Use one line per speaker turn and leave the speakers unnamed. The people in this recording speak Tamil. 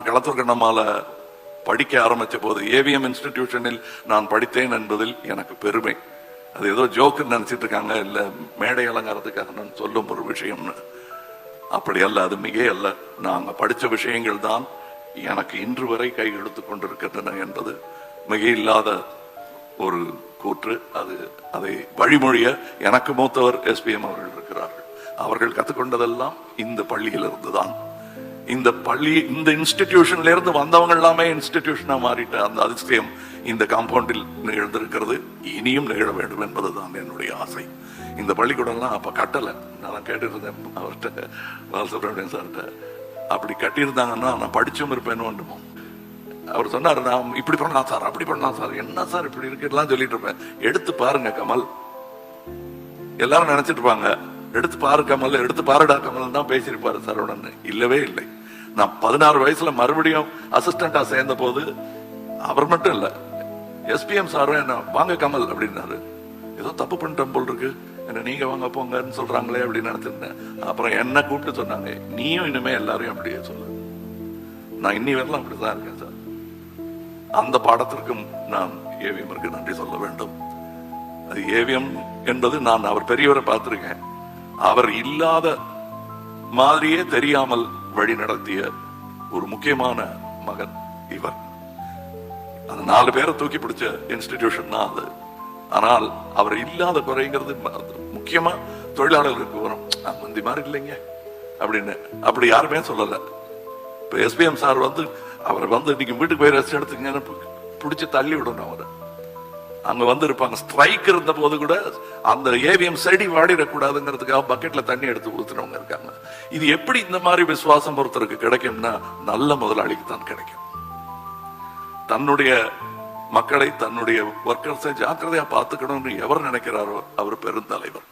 களத்தூர் கண்ணம்மால படிக்க ஆரம்பிச்ச போது ஏவிஎம் இன்ஸ்டிடியூஷனில் நான் படித்தேன் என்பதில் எனக்கு பெருமை. அது ஏதோ ஜோக்குன்னு நினைச்சிட்டு இருக்காங்க, இல்ல மேடை அலங்காரத்துக்காக நான் சொல்லும் ஒரு விஷயம்னு. அப்படி அல்ல, அது மிக அல்ல. நாங்க படிச்ச விஷயங்கள் தான் எனக்கு இன்று வரை கை எடுத்து கொண்டிருக்கின்றன என்பது மிக இல்லாத ஒரு கூற்று. அதை வழிமொழிய எனக்கு மூத்தவர் SPM அவர்கள் இருக்கிறார்கள். அவர்கள் கற்றுக்கொண்டதெல்லாம் இந்த பள்ளியில் இருந்துதான். இந்த பள்ளி, இந்த இன்ஸ்டிடியூஷன்ல இருந்து வந்தவங்க எல்லாமே இன்ஸ்டிடியூஷனா மாறிட்ட அந்த அதிசயம் இந்த காம்பவுண்டில் நிகழ்ந்திருக்கிறது. இனியும் நிகழ வேண்டும் என்பதுதான் என்னுடைய ஆசை. இந்த பள்ளிக்கூடம்லாம் அப்ப கட்டல. நான் கேட்டிருந்தேன் அவர்கிட்ட, பாலசுப்ரமணியன் சார்கிட்ட, அப்படி கட்டியிருந்தாங்கன்னா நான் படிச்சும் இருப்பேன்னு. அவர் சொன்னார், நான் இப்படி பண்ணலாம் சார், அப்படி பண்ணலாம் சார், என்ன சார் இப்படி இருக்குலாம் சொல்லிட்டு இருப்பேன். எடுத்து பாருங்க கமல், எல்லாரும் நினைச்சிட்டு இருப்பாங்க எடுத்து பாரு கமல், எடுத்து பாருடா கமல் தான் பேசியிருப்பாரு சார். உடனே இல்லவே இல்லை. நான் 16 வயசுல மறுபடியும் அசிஸ்டண்டா சேர்ந்த போது அவர் மட்டும் இல்ல, SPM சாரும் என்ன வாங்க கமல் அப்படின்னாரு. ஏதோ தப்பு பண்ணிட்டேன் போல் இருக்கு, என்ன நீங்க வாங்க போங்கன்னு சொல்றாங்களே அப்படின்னு நினைச்சிருந்தேன். அப்புறம் என்ன கூப்பிட்டு சொன்னாங்க, நீயும் இனிமே எல்லாரையும் அப்படியே சொல்லு. நான் இன்னி வரலாம் அப்படிதான் இருக்கேன் சார். அந்த பாடத்திற்கும் நான் ஏவிஎம்க்கு நன்றி சொல்ல வேண்டும். அது ஏவிஎம் என்பது, நான் அவர் பெரியவரை பார்த்திருக்கேன், அவர் இல்லாத மாதிரியே தெரியாமல் வழி நடத்திய ஒரு முக்கியமான மகன் இவர். அந்த 4 பேரை தூக்கி பிடிச்ச இன்ஸ்டிடியூஷன் தான் அது. ஆனால் அவர் இல்லாத குறைங்கிறது முக்கியமா தொழிலாளர்களுக்கு வரும். மந்தி மாதிரி இல்லைங்க அப்படின்னு அப்படி யாருமே சொல்லல. இப்ப SPM சார் அவர் இன்னைக்கு வீட்டுக்கு போய் ரெஸ்ட் எடுத்துங்க பிடிச்சி தள்ளி விடணும். அவரை அங்க இருப்பாங்க. ஸ்ட்ரைக் இருந்த போது கூட அந்த ஏவிஎம் செடி வாடிடக்கூடாதுங்கிறதுக்காக பக்கெட்ல தண்ணி எடுத்து ஊத்துறவங்க இருக்காங்க. இது எப்படி இந்த மாதிரி விசுவாசம் ஒருத்தருக்கு கிடைக்கும்னா நல்ல முதலாளிக்கு தான் கிடைக்கும். தன்னுடைய மக்களை, தன்னுடைய ஒர்க்கர்ஸை ஜாக்கிரதையா பார்த்துக்கணும்னு எவர் நினைக்கிறாரோ அவர் பெருந்தலைவர்.